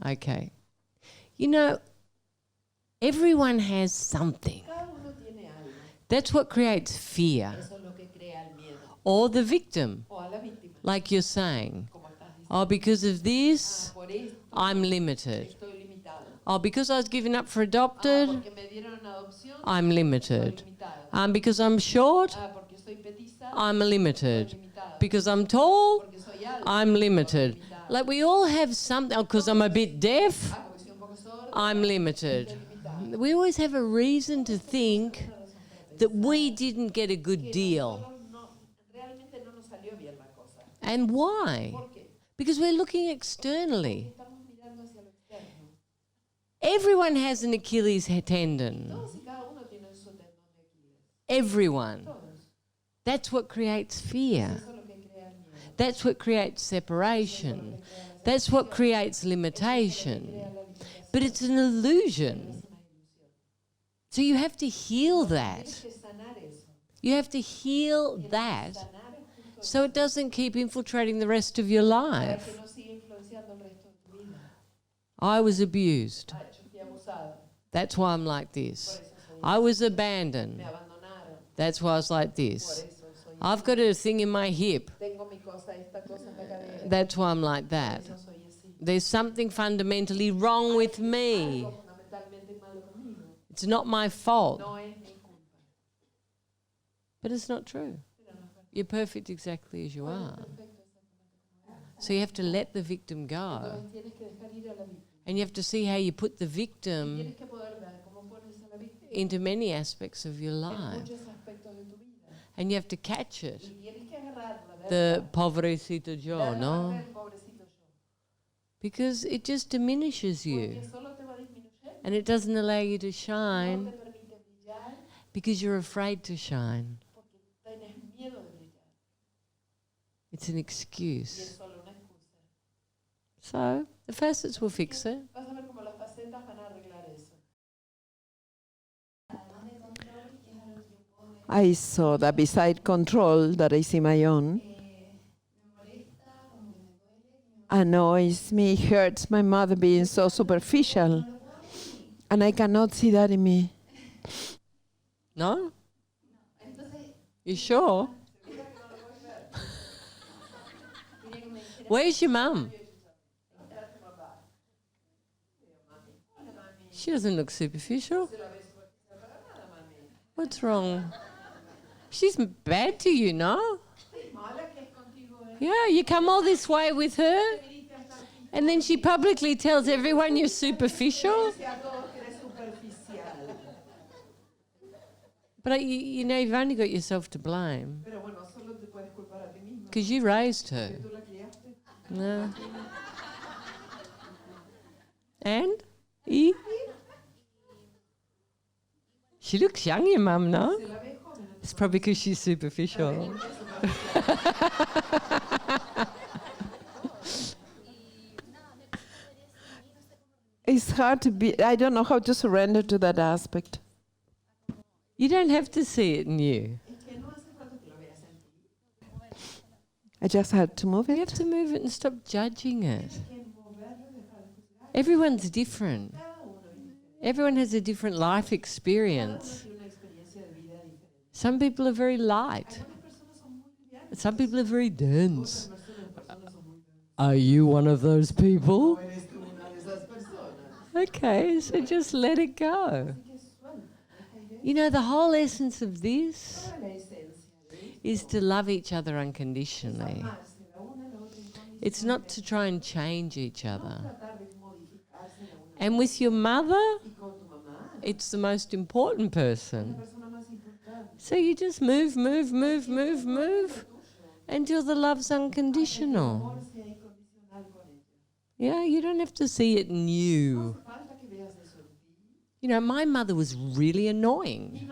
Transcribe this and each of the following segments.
Okay. You know, everyone has something. That's what creates fear. Or the victim, like you're saying. Oh, because of this, I'm limited. Oh, because I was given up for adopted, I'm limited. Because I'm short, I'm limited. Because I'm tall, I'm limited. Like we all have something, because I'm a bit deaf, I'm limited. We always have a reason to think that we didn't get a good deal. And why? Because we're looking externally. Everyone has an Achilles tendon. Everyone. That's what creates fear. That's what creates separation. That's what creates limitation. But it's an illusion. So you have to heal that. You have to heal that so it doesn't keep infiltrating the rest of your life. I was abused. That's why I'm like this. I was abandoned. That's why I was like this. I've got a thing in my hip. That's why I'm like that. There's something fundamentally wrong with me. It's not my fault. But it's not true. You're perfect exactly as you are. So you have to let the victim go. And you have to see how you put the victim into many aspects of your life. And you have to catch it. The pobrecito yo, no? Because it just diminishes you. And it doesn't allow you to shine because you're afraid to shine. It's an excuse. So the facets will fix it. I saw that beside control that I see my own annoys me, hurts my mother being so superficial. And I cannot see that in me. No? You sure? Where's your mum? She doesn't look superficial. What's wrong? She's bad to you, no? Yeah, you come all this way with her, and then she publicly tells everyone you're superficial. But you know, you've only got yourself to blame. Because you raised her. No. And? She looks young, your mum, no? It's probably because she's superficial. It's hard to be, I don't know how to surrender to that aspect. You don't have to see it in you. I just had to move it. You have to move it and stop judging it. Everyone's different. Everyone has a different life experience. Some people are very light. Some people are very dense. Are you one of those people? Okay, so just let it go. You know, the whole essence of this is to love each other unconditionally. It's not to try and change each other. And with your mother, it's the most important person. So you just move until the love's unconditional. Yeah, you don't have to see it in you. You know, my mother was really annoying.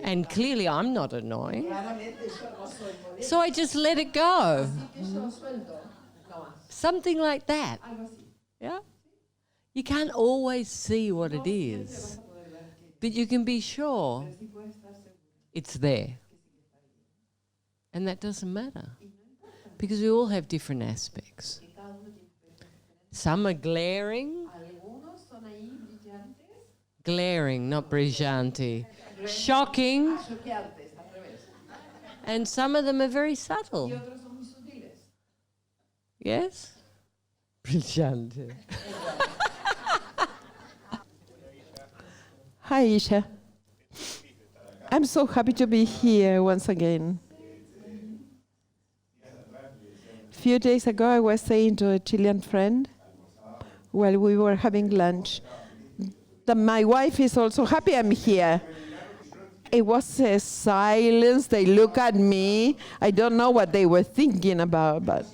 And clearly I'm not annoying. So I just let it go. Something like that. Yeah? You can't always see what it is. But you can be sure it's there. And that doesn't matter. Because we all have different aspects. Some are glaring. Algunos son ahí brillantes. Glaring, not brillante. Shocking. Choqueantes, al revés. And some of them are very Y subtle. otros son muy sutiles. Yes? Brillante. Hi, Isha. I'm so happy to be here once again. A few days ago, I was saying to a Chilean friend while we were having lunch that my wife is also happy I'm here. It was a silence. They look at me. I don't know what they were thinking about, but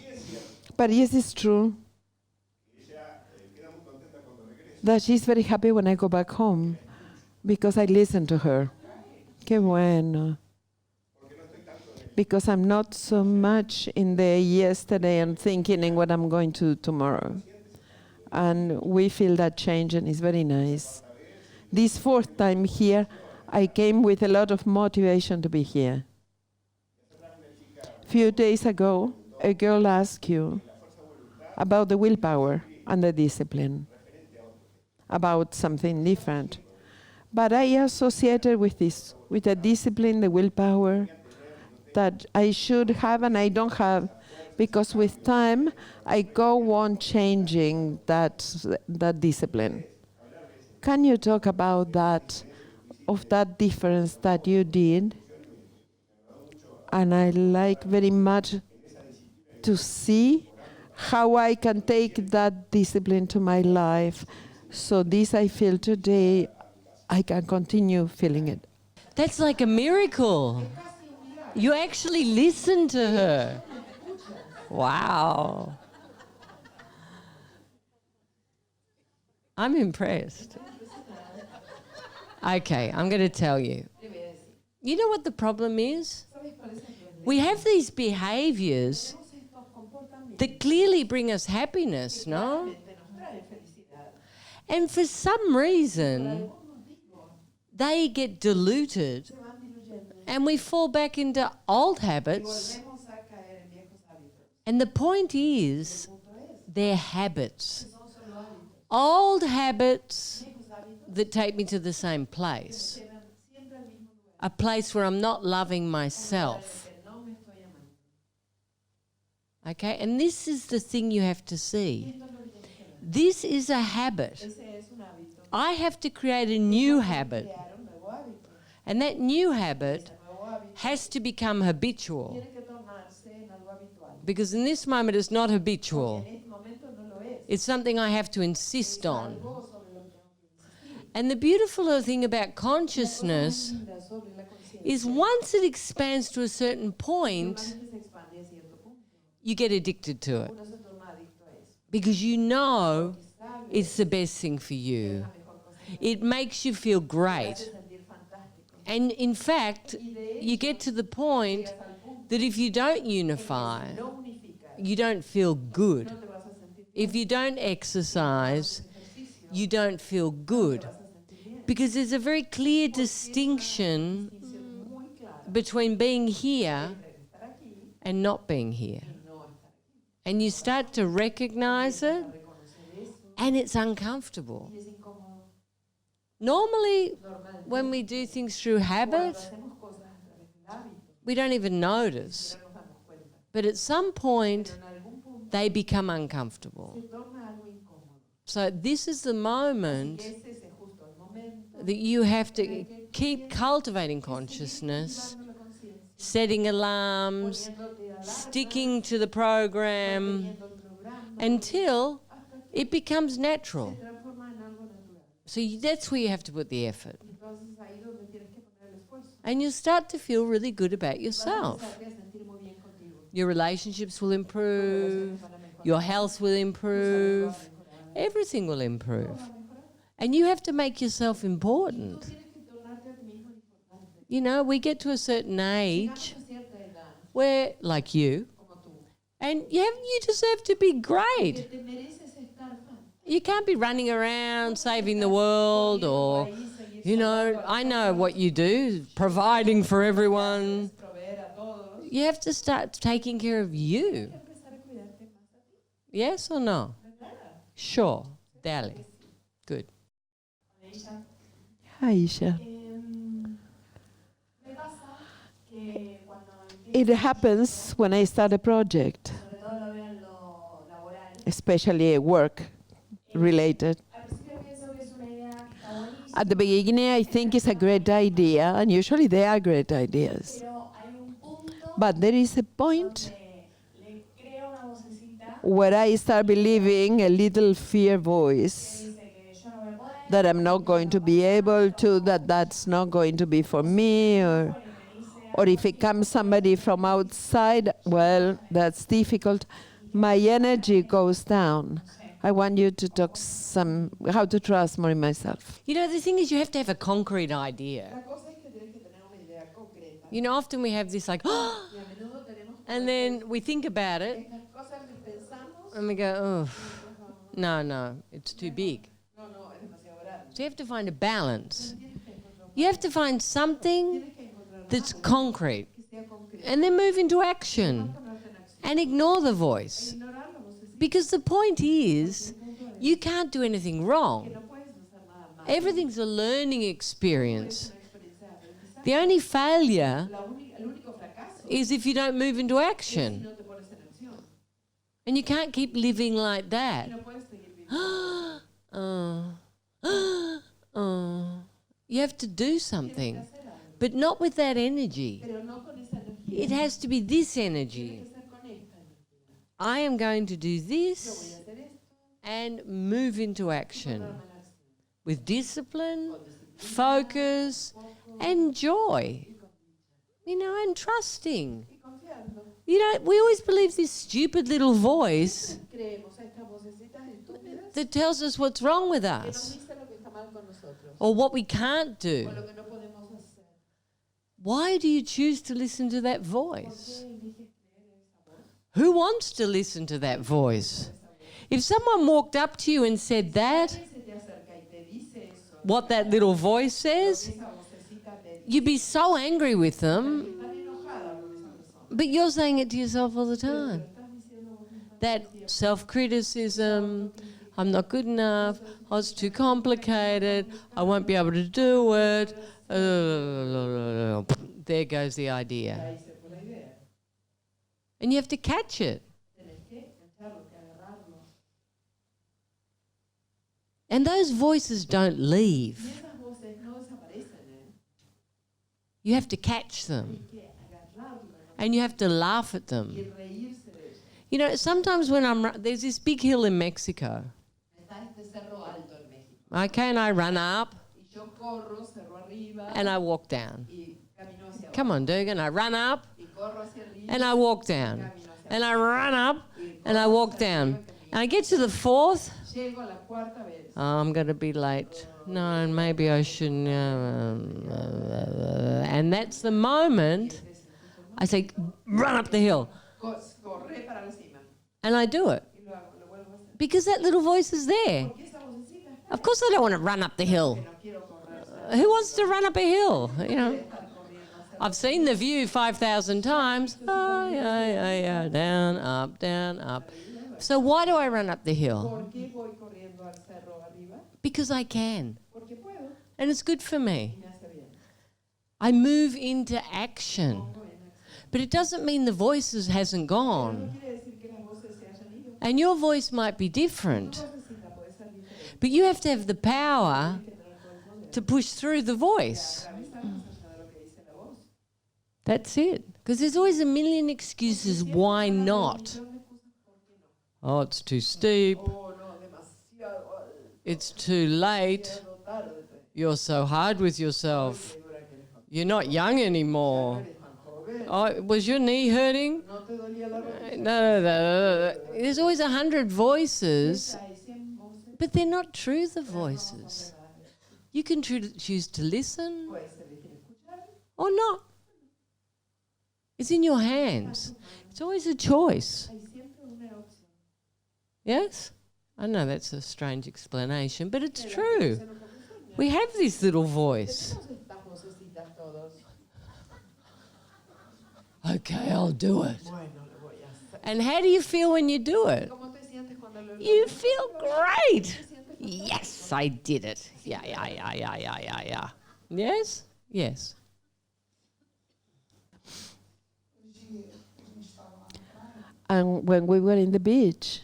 yes, it's true that she's very happy when I go back home because I listen to her. Qué bueno. Because I'm not so much in the yesterday and thinking in what I'm going to tomorrow. And we feel that change, and it's very nice. This fourth time here, I came with a lot of motivation to be here. A few days ago, a girl asked you about the willpower and the discipline, about something different. But I associated with this, with the discipline, the willpower that I should have and I don't have, because with time, I go on changing that discipline. Can you talk about that, of that difference that you did? And I like very much to see how I can take that discipline to my life. So this I feel today, I can continue feeling it. That's like a miracle. You actually listen to her. Wow. I'm impressed. Okay, I'm going to tell you. You know what the problem is? We have these behaviors that clearly bring us happiness, no? And for some reason, they get diluted and we fall back into old habits. And the point is, they're habits. Old habits that take me to the same place. A place where I'm not loving myself. Okay, and this is the thing you have to see. This is a habit. I have to create a new habit. And that new habit has to become habitual. Because in this moment it's not habitual. It's something I have to insist on. And the beautiful thing about consciousness is once it expands to a certain point, you get addicted to it. Because you know it's the best thing for you. It makes you feel great. And in fact, you get to the point that if you don't unify, you don't feel good. If you don't exercise, you don't feel good. Because there's a very clear distinction between being here and not being here. And you start to recognize it, and it's uncomfortable. Normally, when we do things through habit, we don't even notice. But at some point, they become uncomfortable. So this is the moment that you have to keep cultivating consciousness, setting alarms, sticking to the program until it becomes natural. So that's where you have to put the effort. And you'll start to feel really good about yourself. Your relationships will improve, your health will improve, everything will improve. And you have to make yourself important. You know, we get to a certain age where, like you, and you deserve to be great. You can't be running around saving the world or, you know, I know what you do, providing for everyone. You have to start taking care of you. Yes or no? Sure. Dale. Good. Hi, Isha. It happens when I start a project, especially work related. At the beginning, I think it's a great idea, and usually they are great ideas. But there is a point where I start believing a little fear voice that I'm not going to be able to, that that's not going to be for me, or if it comes somebody from outside, well, that's difficult. My energy goes down. I want you to talk how to trust more in myself. You know, the thing is you have to have a concrete idea. You know, often we have this like, oh, and then we think about it, and we go, oh, no, it's too big. So you have to find a balance. You have to find something that's concrete, and then move into action, and ignore the voice. Because the point is, you can't do anything wrong. Everything's a learning experience. The only failure is if you don't move into action. And you can't keep living like that. You have to do something, but not with that energy. It has to be this energy. I am going to do this and move into action with discipline, focus, and joy, you know, and trusting. You know, we always believe this stupid little voice that tells us what's wrong with us or what we can't do. Why do you choose to listen to that voice? Who wants to listen to that voice? If someone walked up to you and said that, what that little voice says, you'd be so angry with them, but you're saying it to yourself all the time. That self-criticism, I'm not good enough, oh, it's too complicated, I won't be able to do it. There goes the idea. And you have to catch it. And those voices don't leave. You have to catch them. And you have to laugh at them. You know, sometimes when there's this big hill in Mexico. Okay, and I run up. And I walk down. Come on, Dugan, I run up. And I walk down. And I run up. And I walk down. And I get to the fourth. Oh, I'm going to be late. No, maybe I shouldn't. And that's the moment I say, run up the hill. And I do it. Because that little voice is there. Of course I don't want to run up the hill. Who wants to run up a hill? You know, I've seen the view 5,000 times. Oh, yeah, down, up, down, up. So why do I run up the hill? Because I can. And it's good for me. I move into action. But it doesn't mean the voice hasn't gone. And your voice might be different. But you have to have the power to push through the voice. That's it. Because there's always a million excuses why not. Oh, it's too steep. It's too late. You're so hard with yourself. You're not young anymore. Oh, was your knee hurting? No. There's always 100 voices, but they're not true, the voices. You can choose to listen or not. It's in your hands. It's always a choice. Yes? I know that's a strange explanation, but it's true. We have this little voice. Okay, I'll do it. And how do you feel when you do it? You feel great. Yes, I did it. Yeah. Yes? Yes. And when we were in the beach,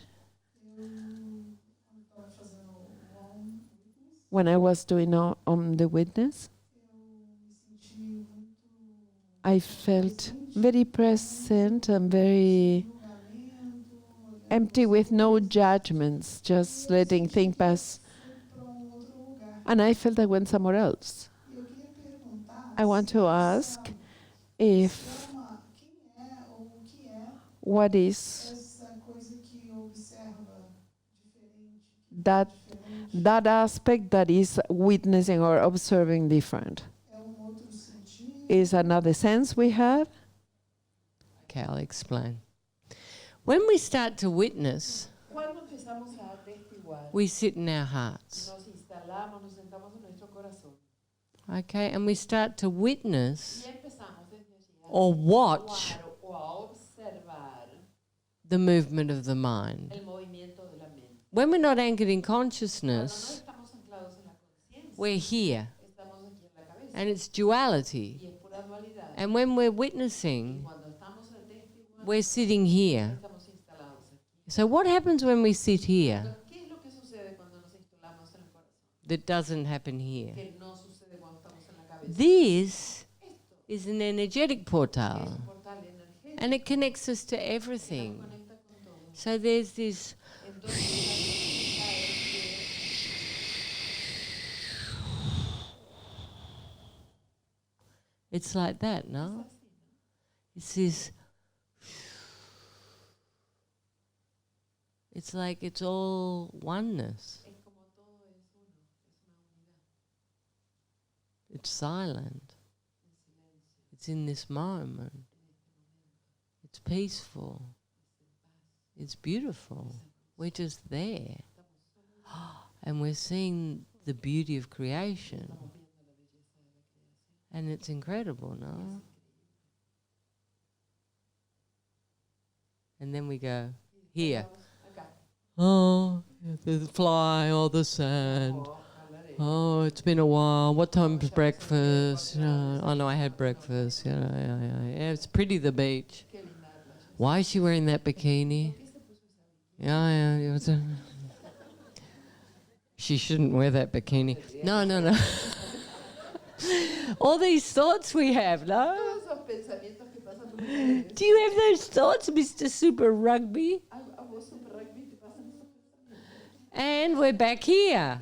when I was doing on the witness, I felt very present and very empty with no judgments, just letting things pass. And I felt I went somewhere else. I want to ask if what is that aspect that is witnessing or observing different? Is another sense we have? Okay, I'll explain. When we start to witness, we sit in our hearts. Okay, and we start to witness or watch the movement of the mind. When we're not anchored in consciousness, we're here. And it's duality. And when we're witnessing, we're sitting here. So what happens when we sit here that doesn't happen here? This is an energetic portal. And it connects us to everything. So there's this... It's like that, no? It's this... It's like it's all oneness. It's silent. It's in this moment. It's peaceful. It's beautiful. We're just there. And we're seeing the beauty of creation. And it's incredible, no? And then we go, here. Oh, the fly or the sand. Oh, it's been a while. What time's breakfast? Oh no, I had breakfast. Yeah, it's pretty, the beach. Why is she wearing that bikini? Yeah. She shouldn't wear that bikini. No. All these thoughts we have, no? Do you have those thoughts, Mr. Super Rugby? And we're back here.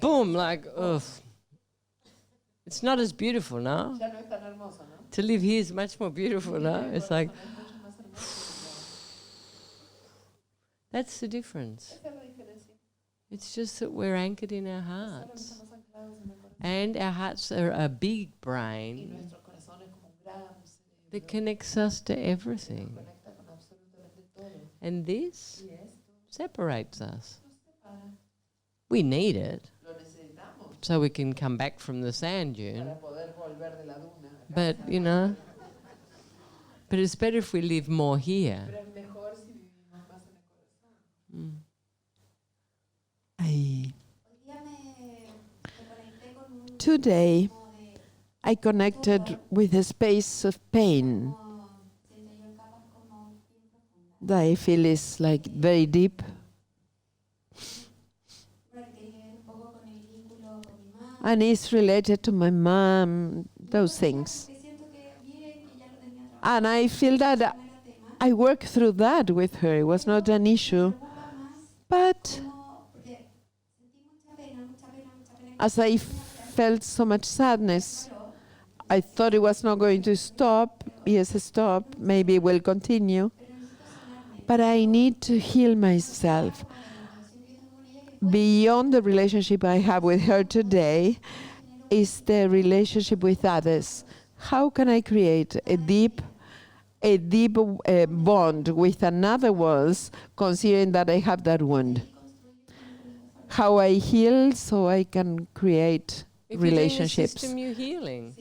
Boom, like, ugh. It's not as beautiful, no? To live here is much more beautiful, no? It's like... That's the difference. It's just that we're anchored in our hearts. And our hearts are a big brain that connects us to everything. And this separates us. We need it so we can come back from the sand dune. But, but it's better if we live more here. Today, I connected with a space of pain that I feel is like very deep. And it's related to my mom, those things. And I feel that I worked through that with her. It was not an issue. But as I felt so much sadness, I thought it was not going to stop. Yes, stop. Maybe it will continue. But I need to heal myself. Beyond the relationship I have with her today is the relationship with others. How can I create a deep bond with another one, considering that I have that wound? How I heal so I can create if relationships. If you're doing the system, you're healing.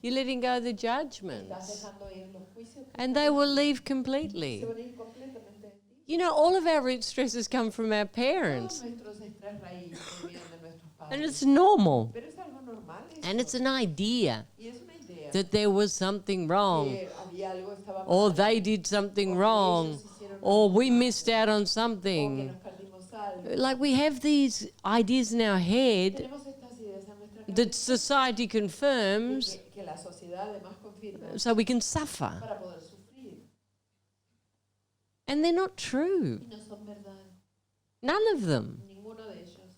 You're letting go of the judgments. Estás dejando ir los juicios And they will leave se completely. van a ir completamente de ti. You know, all of our root stresses come from our Todos parents. nuestros estrés raíz vienen de nuestros And padres. it's normal. Pero es algo normal eso. And it's an idea Y es una idea that there was something wrong, que había algo estaba or mal, they did something o que wrong, ellos hicieron or algo we mal, missed out on o que something. nos perdimos algo. Like we have these ideas in our head Tenemos estas ideas en nuestra that cabeza society confirms que la sociedad además confirma so we can suffer. para poder sufrir. And they're not true. Y no son verdad. None of them. Ninguno de ellos.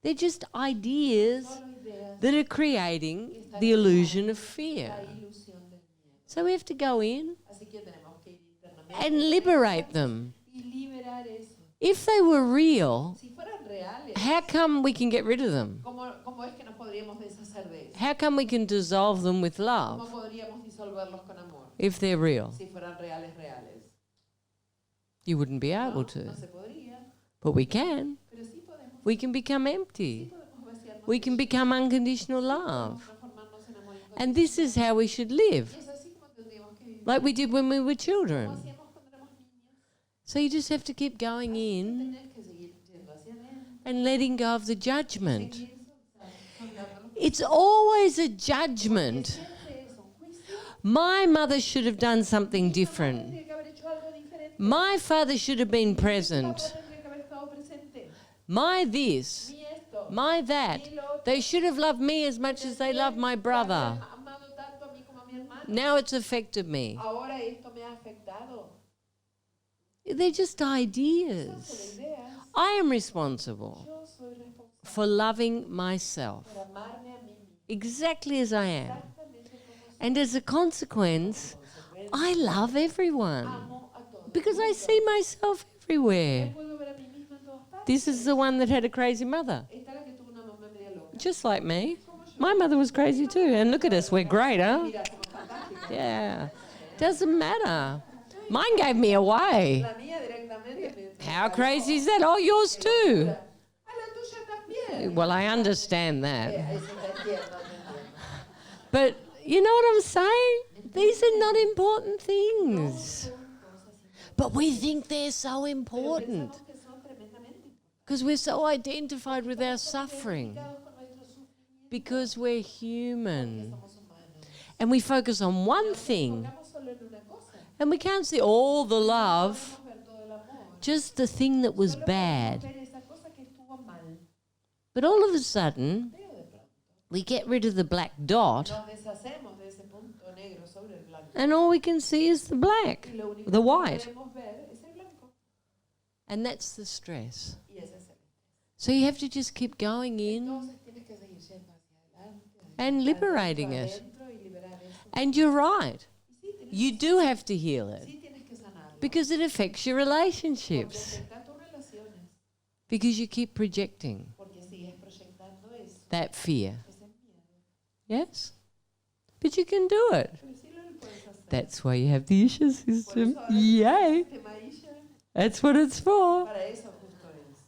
They're just ideas Solo ideas. that are creating the illusion of fear. La ilusión del miedo. So we have to go in Así que tenemos que ir internamente and liberate them. y liberar eso. If they were real, Si fueran reales, how come we can get rid of them? ¿cómo es que nos podríamos deshacer de eso? How come we can dissolve them with ¿Cómo love podríamos disolverlos con amor? if they're real? Si fueran reales. You wouldn't be No, able no to. se podría, But we can. pero sí podemos. We can become Sí empty. podemos vaciarnos We de can eso. become unconditional Podemos love. transformarnos en amor And this is how we should live, incondicional. Y es así como tendríamos que vivir. like we did when we were Como children. hacíamos cuando éramos niños. So you just have to keep going in Tenés que seguir yendo hacia adentro. and letting go of the judgment. Seguir soltando. It's always a judgment. Siempre es un juicio. My mother should have done something different. Tendría que haber hecho algo diferente. My father should have been Mi present. papá tendría que haber estado presente. My this, Mi esto. my that. Mi lo otro. They should have loved me as much as they loved my brother. Habían amado tanto a mí como a mi hermano. Now it's affected me. Ahora esto me ha afectado. They're just Son ideas. solo ideas. I am responsible Yo soy responsable for loving myself por amarme a mí mismo. exactly as I am. Exactamente como soy. And as a consequence, I love everyone Amo a todos. because I see myself everywhere. Puedo ver a mí misma en todas partes. This is the one that had a crazy mother, Esta es la que tuvo una mamá media loca. just like me. My mother was crazy too. And look at us, we're great, huh? Mira, somos fantásticos. Yeah. Doesn't matter. Mine gave me away. La mía directamente me How crazy is that? Oh, yours too. a la tuya también. Well, I understand that. Eso te entiendo, te entiendo. But you know what I'm saying? These are not important things. Son cosas But we think they're so important Pensamos que son tremendamente importantes. because we're so identified with our suffering, Identificados con nuestro sufrimiento, because we're human. somos humanos. And we focus on one thing Enfocamos solo en una cosa. and we can't see all the love, Podemos ver todo el amor. just the thing that was Solo podemos bad. ver esa cosa que estuvo mal. But all of a sudden, Pero de pronto we get rid of the black dot nos deshacemos de ese punto negro sobre el blanco. and all we can see is the black, Y lo único the que white. podemos ver es el blanco. And that's the stress. Y ese es el. So you have to just keep going in Entonces tienes que seguir yendo hacia adelante. and liberating Hacia it. adentro y liberar eso. And you're right. Y sí, tienes, You do have to heal it sí tienes que sanarlo. because it affects your Porque relationships, afecta tus relaciones. because you keep projecting Porque sigues proyectando eso. that fear. Ese miedo. Yes? But you can do it. Pero sí lo puedes hacer. That's why you have the Isha Por system. eso ahora Yay! el sistema Isha, That's what it's for. para eso justo es.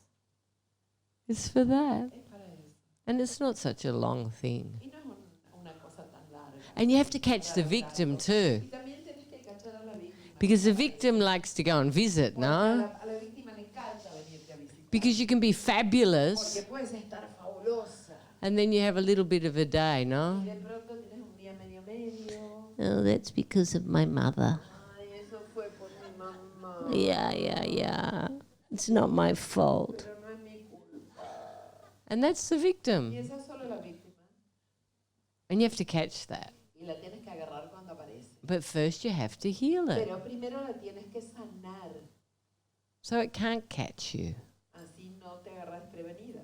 It's for that. Es para eso. And it's not such a long thing. Y no es una cosa tan larga. And you have to catch the victim too, Y también tienes que cachar a la víctima. because the victim likes to go and visit, Porque a no? la víctima le encanta venirte a visitar. Because you can be fabulous Porque puedes estar fabulosa. and then you have a little bit of a day, no? Y de pronto tienes un día medio medio. Oh, that's because of my mother. Ay, eso fue por mi mamá. Yeah. It's not my fault. Pero no es mi culpa. And that's the Y victim. esa es solo la víctima. And you have to catch that. Y la tienes que agarrar cuando aparece. But first you have to heal it Pero primero la tienes que sanar. so it can't catch you. Así no te agarras prevenida.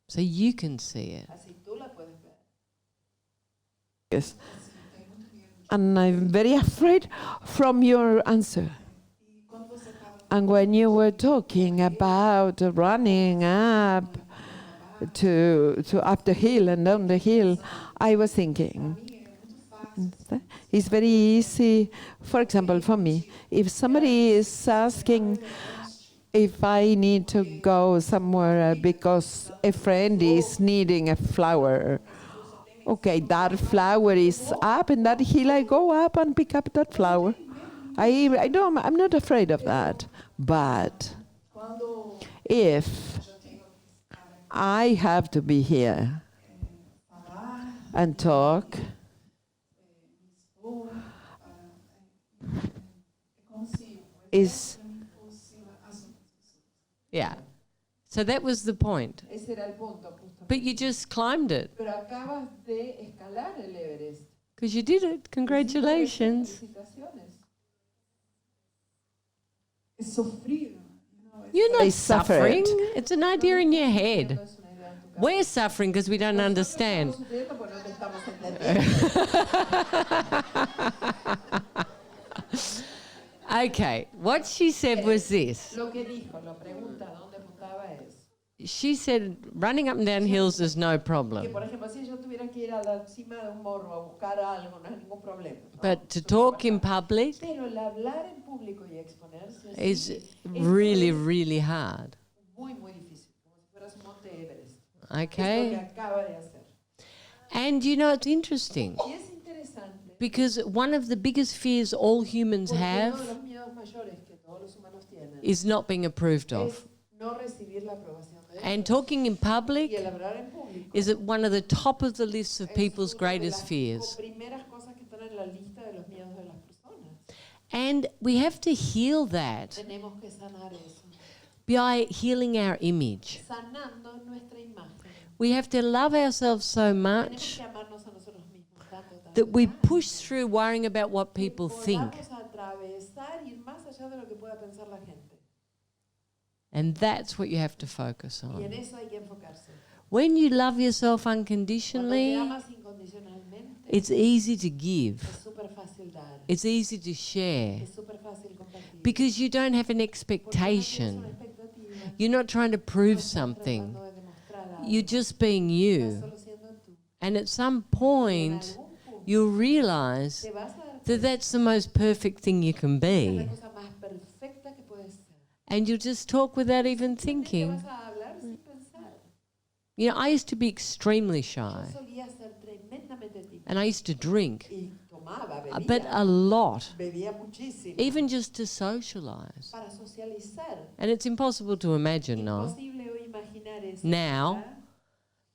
So you can see it. Así tú la puedes ver. Yes. And I'm very afraid from your answer. And when you were talking about running up to up the hill and down the hill, I was thinking, it's very easy, for example, for me, if somebody is asking if I need to go somewhere because a friend is needing a flower, Okay, that flower is up, and that hill I go up and pick up that flower. I don't, I'm not afraid of that. But if I have to be here and talk, is Yeah. So that was the point. Ese era el punto, justamente. But you just climbed it Pero acabas de escalar el Everest. because you did it. Congratulations. Felicitaciones. Es sufrir. You're not I suffer suffering. it. It's an idea in your No head. es una idea en tu cabeza. We're suffering because we don't understand. Estamos sufriendo porque no te estamos entendiendo. Okay, what she said was this. Lo que dijo, la pregunta dónde apuntaba es She said running up and down hills is no que, problem. por ejemplo, si yo tuviera que ir a la cima de un morro a buscar algo, no es ningún problema. ¿no? But to talk in public Pero el hablar en público y exponerse así is es really hard. muy, muy difícil, como si fueras un monte Everest. Es lo que Okay? acaba de hacer. And you know, it's interesting Y es interesante because one of the biggest fears all humans porque uno de have los miedos mayores que todos los humanos tienen is not being approved of. es no recibir la aprobación de Dios. And talking in Y public el hablar en público is at one of the top of the list of es people's una de greatest las fears. primeras cosas que están en la lista de los miedos de las personas. And we have to heal that Tenemos que sanar eso, by healing our image. sanando nuestra imagen. We have to love ourselves so Tenemos much que amarnos a nosotros mismos tanto, that we tanto, push through worrying about what people think. podamos atravesar y ir más allá de lo que pueda pensar la gente. And that's what you have to focus Y en on. eso hay que enfocarse. When you love yourself Cuando te unconditionally, amas incondicionalmente, it's easy to give. es súper fácil dar, It's easy to share es súper fácil compartir. because you don't have an Porque no tienes una expectation. expectativa, You're not trying to no prove estás something. tratando de demostrar algo, You're just being estás you. solo siendo tú. And at some Y en point, algún punto you'll realize te vas a dar that cuenta that's the most perfect thing you can que es la be. cosa más perfecta que puedes ser. And you'll just talk without even Simplemente thinking. vas a hablar sin pensar. You know, I used to be extremely Yo shy solía ser tremendamente tímida and I used to drink, y tomaba, but a lot, bebía muchísimo even just to socialize. para socializar. And it's impossible to imagine now, Imposible imaginar eso. Now. ¿verdad?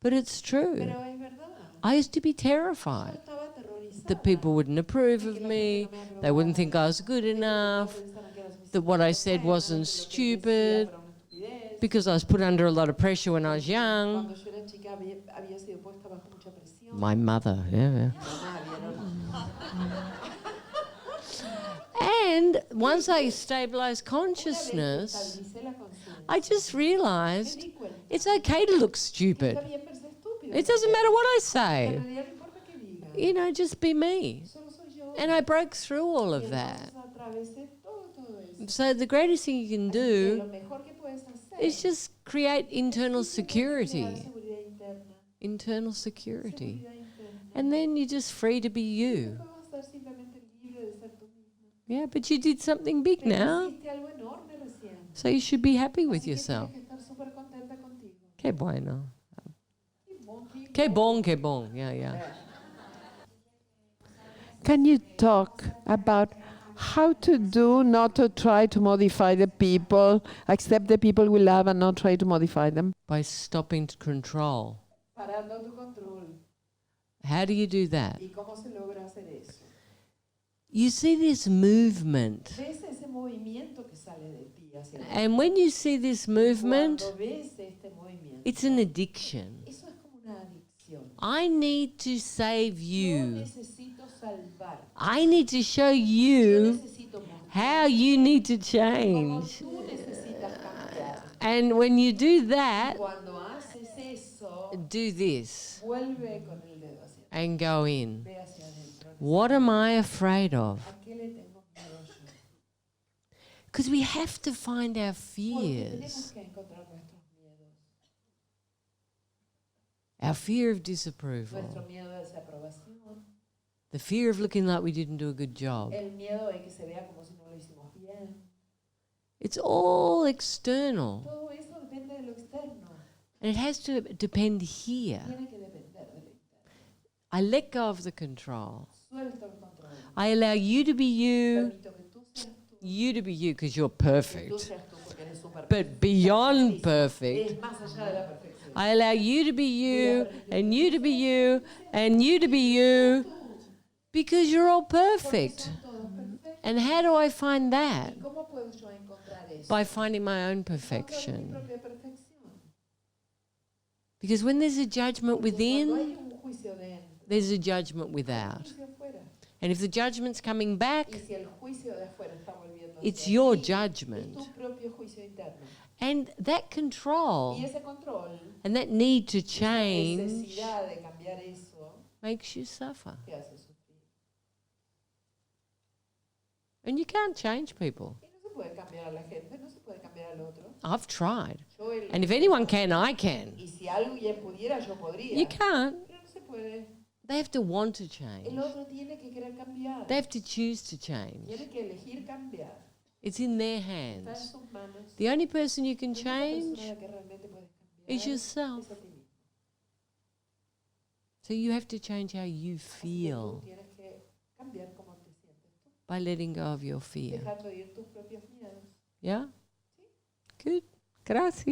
but it's true. Pero es verdad. I used to be Yo terrified estaba aterrorizada. that people wouldn't approve de of que la me, gente no me they wouldn't aprobara, think I was good de que no enough, pensaran que era suficientemente that what I said buena, wasn't que lo que decía stupid, era una estupidez. because I was put under a lot of pressure when I was young. Cuando yo era chica había sido puesta bajo mucha presión. My mother, yeah. Mamá, ¿vieron? And once I stabilized Una vez que consciousness, estabilicé la conciencia, I just me realized di cuenta it's okay to look que stupid. está bien verse estúpido. It doesn't matter what I En say. realidad no importa qué diga. You know, just be me. Solo soy yo. And I broke through all Y of that. entonces atravesé todo eso. So the greatest thing you can Así que do lo mejor que puedes hacer is just create internal es crear security. seguridad interna. Internal security. Seguridad interna. And then you're just free to be you. Después vas a ser simplemente libre de ser tú mismo. Yeah, but you did something big Pero now. hiciste algo enorme recién. So you should be happy with Así que yourself. tienes que estar súper contenta contigo. Que bueno. Qué Que bon. bon, que bon. Yeah, yeah. can you talk about how to do not to try to modify the people, accept the people we love and not try to modify them? By stopping to control. Parando tu control. How do you do that? ¿Y cómo se logra hacer eso? You see this movement. ¿Ves ese movimiento que sale de ti hacia adelante? And when you see this movement, Cuando ves este movimiento, it's an addiction. eso es como una adicción. I need to save Yo you. necesito salvar. I need to show Yo you necesito mostrar how you need to cómo change. tú necesitas cambiar. And when you do that, Cuando haces eso, do this vuelve con el dedo hacia and go in. ve hacia adentro. What am I afraid of? ¿A qué le tengo miedo yo? Because we have to find our Porque tenemos fears. que encontrar nuestros miedos. Our fear of disapproval. Nuestro miedo de desaprobación. The fear of looking like we didn't do a good job. El miedo de que se vea como si no lo hicimos bien. It's all external. Todo eso depende de lo externo. And it has to depend here. Tiene que depender de lo interno. I let go of the control. Suelto el control. I allow you to be you, Permito que tú seas tú. you to be you because you're Que tú perfect, seas tú porque eres súper but beyond perfectísimo. perfect. Es más allá de la perfección. I allow you to be you, and you to be you, and you to be you, because you're all perfect. Son todos perfectos. And how do I find that? ¿Y cómo puedo yo encontrar eso? By finding my own Encontrar mi perfection. propia perfección. Because when there's a judgment Porque cuando within, hay un juicio dentro, there's a judgment hay un without. juicio afuera. And if the judgment's coming back, Y si el juicio de afuera está volviendo it's hacia your ti, judgment. es tu propio juicio interno. And that control Y ese control, and that need to esa change necesidad de cambiar eso, makes you suffer. te hace sufrir. And you can't change people. Y no se puede cambiar a la gente, no se puede cambiar al otro. I've tried. Yo el- And if anyone can, I can. y si alguien pudiera, yo podría. You can't. Pero no se puede. They have to want to change. El otro tiene que querer cambiar. They have to choose to change. Tiene que elegir cambiar. It's in their Está en hands. sus manos. The only person you can La única change persona a la que realmente puedes cambiar is yourself. es a ti mismo. So you have to change how you Así que tú feel tienes que cambiar cómo te sientes tú, by letting go of your fear. dejando ir tus propios miedos. Yeah? Good. Gracias.